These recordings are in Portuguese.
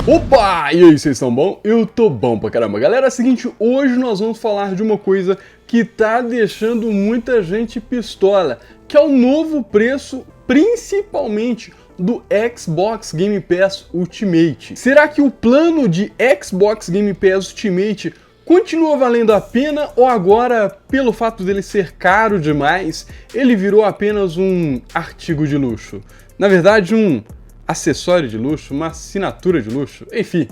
Opa! E aí, vocês estão bom? Eu tô bom pra caramba. Galera, é o seguinte, hoje nós vamos falar de uma coisa que tá deixando muita gente pistola, que é o novo preço, principalmente do Xbox Game Pass Ultimate. Será que o plano de Xbox Game Pass Ultimate continua valendo a pena ou agora, pelo fato dele ser caro demais, ele virou apenas um artigo de luxo? Na verdade, um acessório de luxo, uma assinatura de luxo, enfim,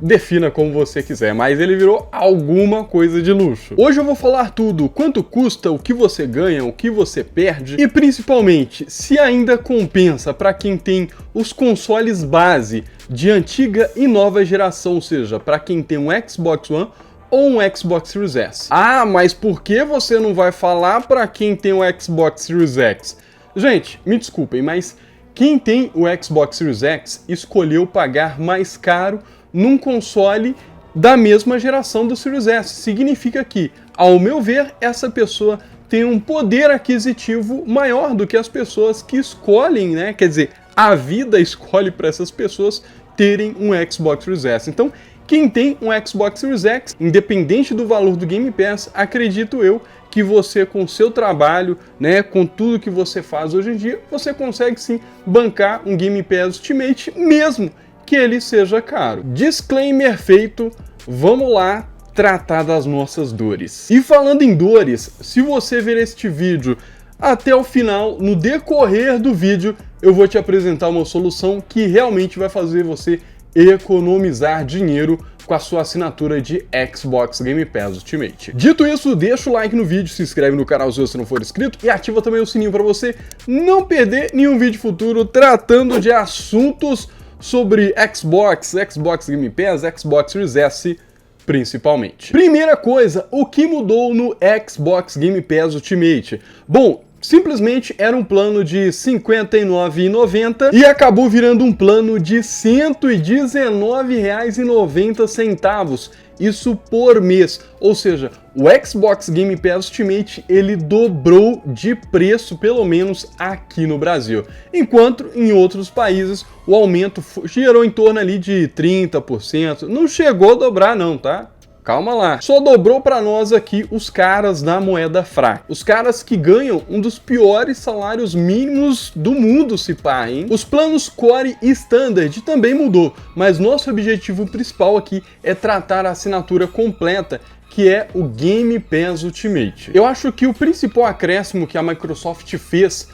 defina como você quiser, mas ele virou alguma coisa de luxo. Hoje eu vou falar tudo, quanto custa, o que você ganha, o que você perde e principalmente se ainda compensa para quem tem os consoles base de antiga e nova geração, ou seja, para quem tem um Xbox One ou um Xbox Series S. Ah, mas por que você não vai falar para quem tem um Xbox Series X? Gente, me desculpem, mas quem tem o Xbox Series X escolheu pagar mais caro num console da mesma geração do Series S. Significa que, ao meu ver, essa pessoa tem um poder aquisitivo maior do que as pessoas que escolhem, né? Quer dizer, a vida escolhe para essas pessoas terem um Xbox Series S. Então, quem tem um Xbox Series X, independente do valor do Game Pass, acredito eu que você, com o seu trabalho, né, com tudo que você faz hoje em dia, você consegue sim bancar um Game Pass Ultimate, mesmo que ele seja caro. Disclaimer feito, vamos lá tratar das nossas dores. E falando em dores, se você ver este vídeo até o final, no decorrer do vídeo, eu vou te apresentar uma solução que realmente vai fazer você economizar dinheiro com a sua assinatura de Xbox Game Pass Ultimate. Dito isso, deixa o like no vídeo, se inscreve no canal se você não for inscrito e ativa também o sininho para você não perder nenhum vídeo futuro tratando de assuntos sobre Xbox, Xbox Game Pass, Xbox Series S principalmente. Primeira coisa, o que mudou no Xbox Game Pass Ultimate? Bom, simplesmente era um plano de R$ 59,90 e acabou virando um plano de R$ 119,90, isso por mês. Ou seja, o Xbox Game Pass Ultimate ele dobrou de preço, pelo menos aqui no Brasil. Enquanto em outros países o aumento girou em torno ali de 30%. Não chegou a dobrar não, tá? Calma lá. Só dobrou para nós aqui os caras da moeda fraca. Os caras que ganham um dos piores salários mínimos do mundo, se pá, hein? Os planos Core e Standard também mudou, mas nosso objetivo principal aqui é tratar a assinatura completa, que é o Game Pass Ultimate. Eu acho que o principal acréscimo que a Microsoft fez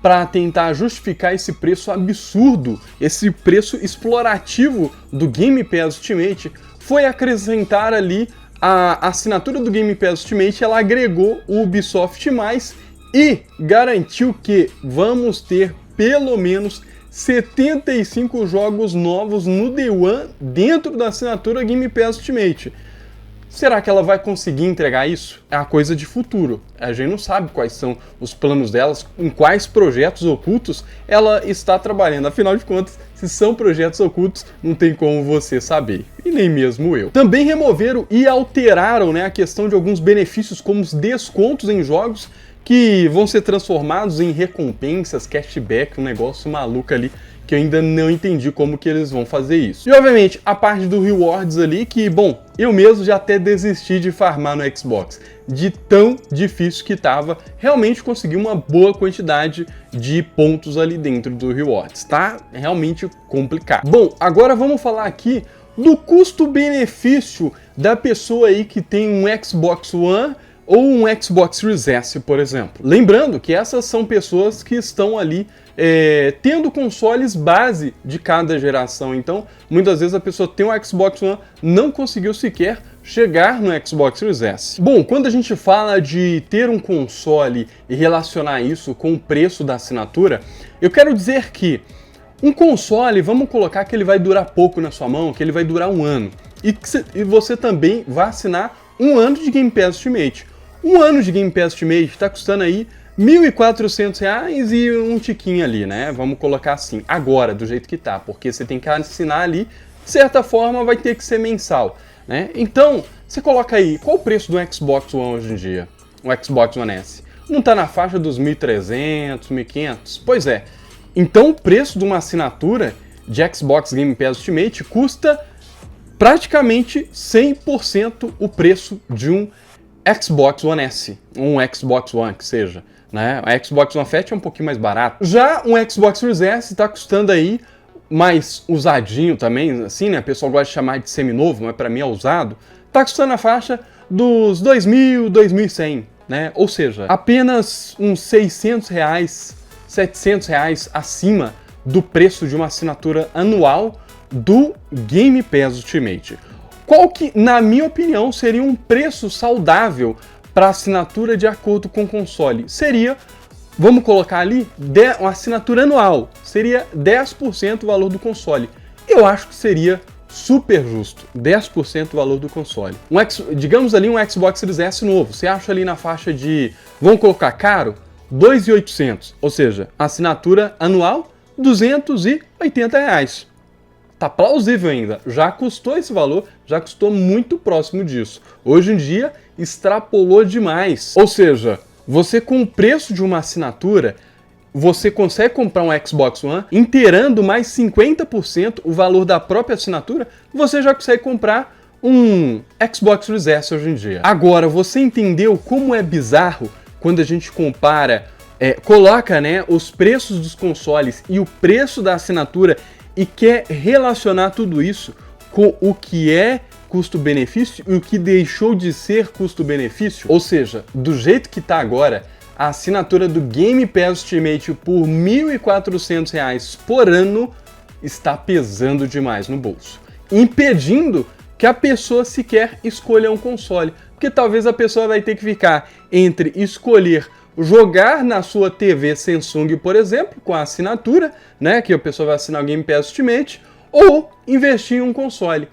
para tentar justificar esse preço absurdo, esse preço explorativo do Game Pass Ultimate, foi acrescentar ali a assinatura do Game Pass Ultimate. Ela agregou o Ubisoft+, e garantiu que vamos ter pelo menos 75 jogos novos no Day One dentro da assinatura Game Pass Ultimate. Será que ela vai conseguir entregar isso? É a coisa de futuro. A gente não sabe quais são os planos delas, em quais projetos ocultos ela está trabalhando. Afinal de contas, se são projetos ocultos, não tem como você saber. E nem mesmo eu. Também removeram e alteraram, né, a questão de alguns benefícios, como os descontos em jogos, que vão ser transformados em recompensas, cashback, um negócio maluco ali, que eu ainda não entendi como que eles vão fazer isso. E obviamente a parte do rewards ali, que bom, eu mesmo já até desisti de farmar no Xbox, de tão difícil que tava realmente conseguir uma boa quantidade de pontos ali dentro do rewards, tá realmente complicado. Bom, agora vamos falar aqui do custo-benefício da pessoa aí que tem um Xbox One ou um Xbox Series S, por exemplo. Lembrando que essas são pessoas que estão ali tendo consoles base de cada geração. Então, muitas vezes a pessoa tem um Xbox One, não conseguiu sequer chegar no Xbox Series S. Bom, quando a gente fala de ter um console e relacionar isso com o preço da assinatura, eu quero dizer que um console, vamos colocar que ele vai durar pouco na sua mão, que ele vai durar um ano. E você também vai assinar um ano de Game Pass Ultimate. Um ano de Game Pass Ultimate está custando aí R$ 1.400 e um tiquinho ali, né? Vamos colocar assim, agora, do jeito que tá, porque você tem que assinar ali, de certa forma vai ter que ser mensal, né? Então, você coloca aí, qual o preço do Xbox One hoje em dia? O Xbox One S? Não tá na faixa dos 1.300, 1.500? Pois é. Então, o preço de uma assinatura de Xbox Game Pass Ultimate custa praticamente 100% o preço de um Xbox One S, um Xbox One que seja, né? A Xbox One Fat é um pouquinho mais barato. Já um Xbox Series S está custando aí, mais usadinho também, assim, né? O pessoal gosta de chamar de seminovo, mas para mim é usado. Tá custando na faixa dos 2.000, 2.100, né? Ou seja, apenas uns 600 reais, 700 reais acima do preço de uma assinatura anual do Game Pass Ultimate. Qual que, na minha opinião, seria um preço saudável para assinatura de acordo com o console? Seria, vamos colocar ali, uma assinatura anual. Seria 10% o valor do console. Eu acho que seria super justo, 10% do valor do console. Digamos ali um Xbox Series S novo, você acha ali na faixa de, vamos colocar caro, 2.800, ou seja, assinatura anual, 280 reais. Tá plausível ainda, já custou esse valor, já custou muito próximo disso. Hoje em dia, extrapolou demais. Ou seja, você com o preço de uma assinatura, você consegue comprar um Xbox One, inteirando mais 50% o valor da própria assinatura, você já consegue comprar um Xbox Series S hoje em dia. Agora, você entendeu como é bizarro quando a gente compara, coloca, né, os preços dos consoles e o preço da assinatura e quer relacionar tudo isso com o que é custo-benefício e o que deixou de ser custo-benefício? Ou seja, do jeito que está agora, a assinatura do Game Pass Ultimate por R$ 1.400 por ano está pesando demais no bolso, impedindo que a pessoa sequer escolha um console, porque talvez a pessoa vai ter que ficar entre escolher jogar na sua TV Samsung, por exemplo, com a assinatura, né, que a pessoa vai assinar o Game Pass Ultimate, ou investir em um console.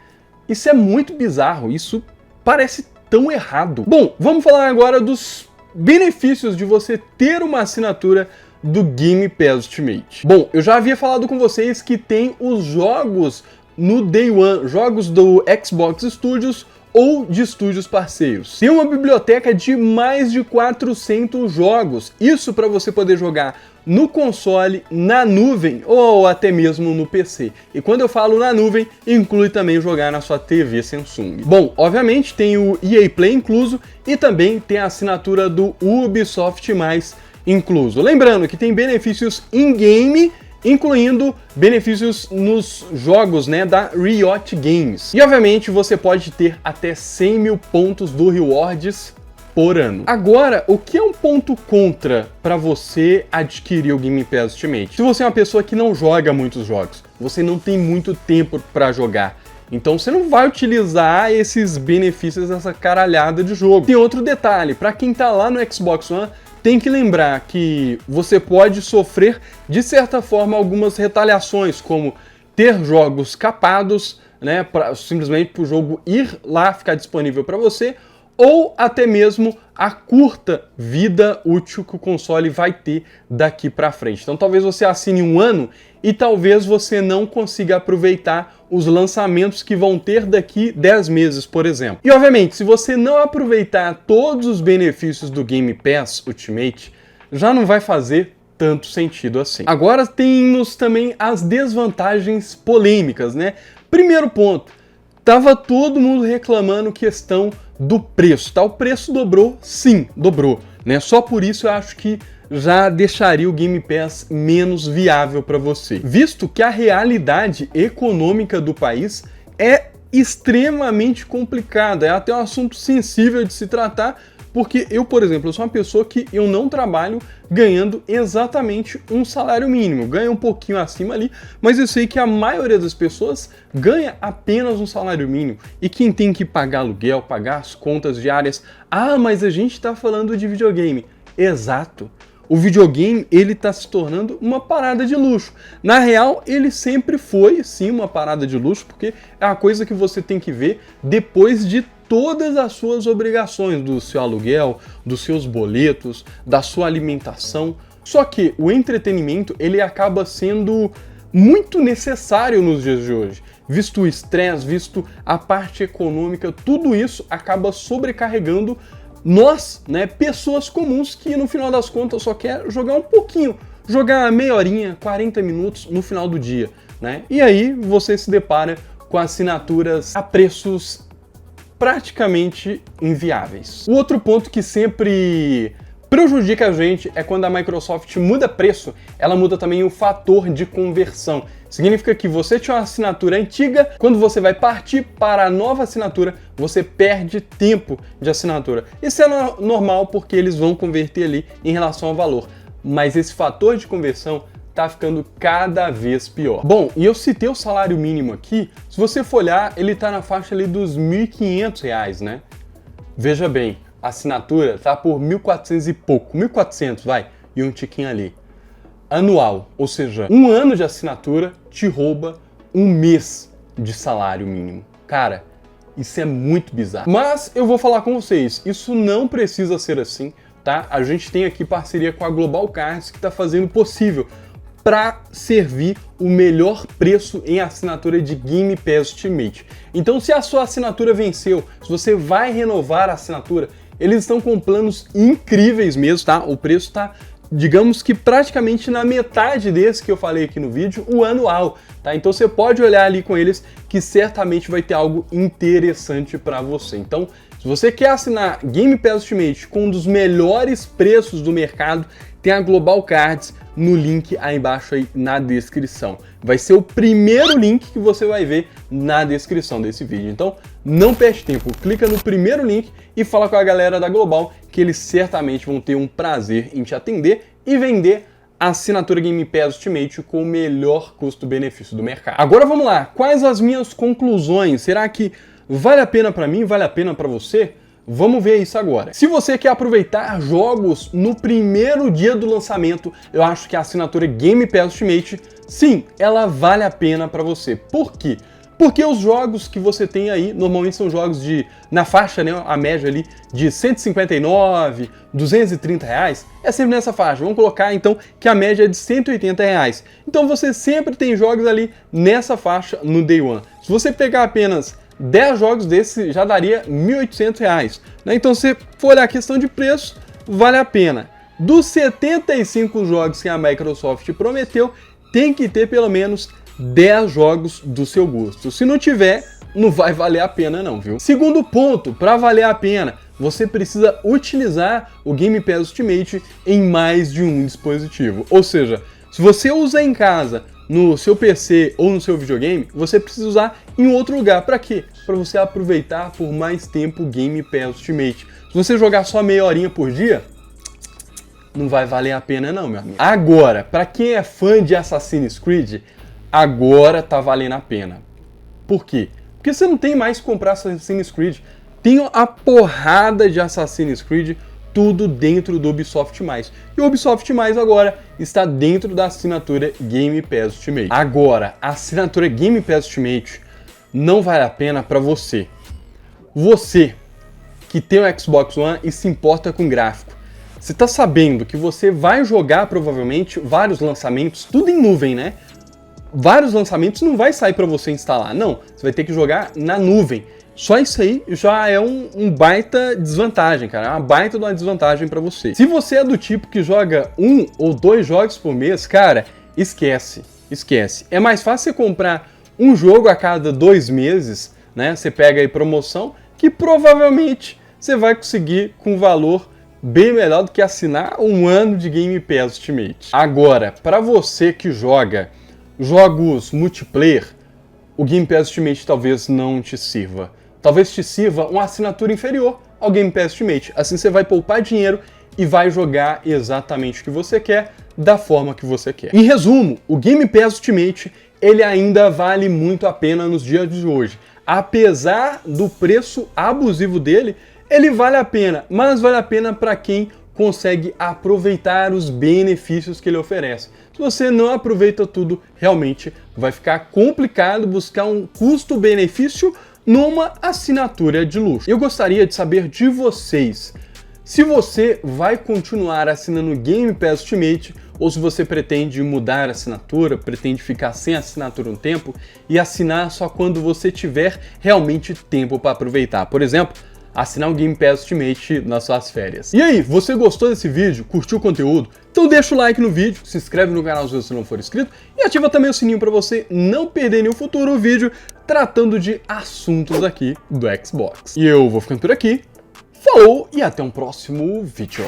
Isso é muito bizarro, isso parece tão errado. Bom, vamos falar agora dos benefícios de você ter uma assinatura do Game Pass Ultimate. Bom, eu já havia falado com vocês que tem os jogos no Day One, jogos do Xbox Studios ou de estúdios parceiros. Tem uma biblioteca de mais de 400 jogos, isso para você poder jogar no console, na nuvem ou até mesmo no PC. E quando eu falo na nuvem, inclui também jogar na sua TV Samsung. Bom, obviamente tem o EA Play incluso e também tem a assinatura do Ubisoft+, incluso. Lembrando que tem benefícios in-game, incluindo benefícios nos jogos, né, da Riot Games. E obviamente você pode ter até 100 mil pontos do Rewards por ano. Agora, o que é um ponto contra para você adquirir o Game Pass Ultimate? Se você é uma pessoa que não joga muitos jogos, você não tem muito tempo para jogar, então você não vai utilizar esses benefícios dessa caralhada de jogo. Tem outro detalhe, para quem tá lá no Xbox One, tem que lembrar que você pode sofrer, de certa forma, algumas retaliações, como ter jogos capados, né, simplesmente para o jogo ir lá ficar disponível para você, ou até mesmo a curta vida útil que o console vai ter daqui para frente. Então talvez você assine um ano e talvez você não consiga aproveitar os lançamentos que vão ter daqui 10 meses, por exemplo. E obviamente, se você não aproveitar todos os benefícios do Game Pass Ultimate, já não vai fazer tanto sentido assim. Agora temos também as desvantagens polêmicas, né? Primeiro ponto, tava todo mundo reclamando questão do preço, tá? O preço dobrou, sim, dobrou, né? Só por isso eu acho que já deixaria o Game Pass menos viável para você, visto que a realidade econômica do país é extremamente complicada, é até um assunto sensível de se tratar, porque eu, por exemplo, eu sou uma pessoa que eu não trabalho ganhando exatamente um salário mínimo, ganho um pouquinho acima ali, mas eu sei que a maioria das pessoas ganha apenas um salário mínimo, e quem tem que pagar aluguel, pagar as contas diárias, mas a gente está falando de videogame. Exato. O videogame, ele está se tornando uma parada de luxo. Na real, ele sempre foi, sim, uma parada de luxo, porque é a coisa que você tem que ver depois de todas as suas obrigações, do seu aluguel, dos seus boletos, da sua alimentação. Só que o entretenimento, ele acaba sendo muito necessário nos dias de hoje. Visto o estresse, visto a parte econômica, tudo isso acaba sobrecarregando nós, né, pessoas comuns que no final das contas só quer jogar um pouquinho, jogar meia horinha, 40 minutos no final do dia. né? E aí você se depara com assinaturas a preços praticamente inviáveis. O outro ponto que sempre prejudica a gente é quando a Microsoft muda preço, ela muda também o fator de conversão. Significa que você tinha uma assinatura antiga, quando você vai partir para a nova assinatura, você perde tempo de assinatura. Isso é normal porque eles vão converter ali em relação ao valor, mas esse fator de conversão tá ficando cada vez pior. Bom, e eu citei o salário mínimo aqui, se você for olhar, ele tá na faixa ali dos R$ 1.500, né? Veja bem, a assinatura tá por 1.400 e pouco, 1.400, vai, e um tiquinho ali. Anual, ou seja, um ano de assinatura te rouba um mês de salário mínimo. Cara, isso é muito bizarro. Mas eu vou falar com vocês, isso não precisa ser assim, tá? A gente tem aqui parceria com a Global Cards que tá fazendo o possível para servir o melhor preço em assinatura de Game Pass Ultimate. Então, se a sua assinatura venceu, se você vai renovar a assinatura, eles estão com planos incríveis mesmo, tá? O preço tá, digamos que praticamente na metade desse que eu falei aqui no vídeo, o anual, tá? Então você pode olhar ali com eles que certamente vai ter algo interessante para você. Então, se você quer assinar Game Pass Ultimate com um dos melhores preços do mercado, tem a Global Cards no link aí embaixo aí na descrição. Vai ser o primeiro link que você vai ver na descrição desse vídeo. Então, não perde tempo, clica no primeiro link e fala com a galera da Global que eles certamente vão ter um prazer em te atender e vender a assinatura Game Pass Ultimate com o melhor custo-benefício do mercado. Agora vamos lá, quais as minhas conclusões? Será que vale a pena para mim, vale a pena para você? Vamos ver isso agora. Se você quer aproveitar jogos no primeiro dia do lançamento, eu acho que a assinatura Game Pass Ultimate, sim, ela vale a pena para você. Por quê? Porque os jogos que você tem aí, normalmente são jogos na faixa, né, a média ali, de 159, 230 reais, é sempre nessa faixa. Vamos colocar então que a média é de 180 reais. Então você sempre tem jogos ali nessa faixa no Day One. Se você pegar apenas 10 jogos desses já daria R$ 1.800, né? Então se for olhar a questão de preço, vale a pena. Dos 75 jogos que a Microsoft prometeu, tem que ter pelo menos 10 jogos do seu gosto. Se não tiver, não vai valer a pena não, viu? Segundo ponto, para valer a pena, você precisa utilizar o Game Pass Ultimate em mais de um dispositivo. Ou seja, se você usa em casa, no seu PC ou no seu videogame, você precisa usar em outro lugar. Para quê? Para você aproveitar por mais tempo o Game Pass Ultimate. Se você jogar só meia horinha por dia, não vai valer a pena não, meu amigo. Agora, para quem é fã de Assassin's Creed, agora tá valendo a pena. Por quê? Porque você não tem mais que comprar Assassin's Creed. Tem a porrada de Assassin's Creed, tudo dentro do Ubisoft+. E o Ubisoft+, agora está dentro da assinatura Game Pass Ultimate. Agora, a assinatura Game Pass Ultimate não vale a pena para você. Você que tem o Xbox One e se importa com gráfico, você está sabendo que você vai jogar provavelmente vários lançamentos, tudo em nuvem, né? Vários lançamentos não vai sair para você instalar, não. Você vai ter que jogar na nuvem. Só isso aí já é um baita desvantagem, cara. É uma baita de uma desvantagem para você. Se você é do tipo que joga 1 ou 2 jogos por mês, cara, esquece. É mais fácil você comprar um jogo a cada 2 meses, né? Você pega aí promoção, que provavelmente você vai conseguir com valor bem melhor do que assinar um ano de Game Pass Ultimate. Agora, para você que joga jogos multiplayer, o Game Pass Ultimate talvez não te sirva. Talvez te sirva uma assinatura inferior ao Game Pass Ultimate. Assim você vai poupar dinheiro e vai jogar exatamente o que você quer, da forma que você quer. Em resumo, o Game Pass Ultimate, ele ainda vale muito a pena nos dias de hoje. Apesar do preço abusivo dele, ele vale a pena, mas vale a pena para quem consegue aproveitar os benefícios que ele oferece. Se você não aproveita tudo, realmente vai ficar complicado buscar um custo-benefício numa assinatura de luxo. Eu gostaria de saber de vocês, se você vai continuar assinando Game Pass Ultimate ou se você pretende mudar a assinatura, pretende ficar sem assinatura um tempo e assinar só quando você tiver realmente tempo para aproveitar. Por exemplo, assinar o Game Pass Ultimate nas suas férias. E aí, você gostou desse vídeo? Curtiu o conteúdo? Então deixa o like no vídeo, se inscreve no canal se você não for inscrito e ativa também o sininho para você não perder nenhum futuro vídeo tratando de assuntos aqui do Xbox. E eu vou ficando por aqui. Falou e até um próximo vídeo.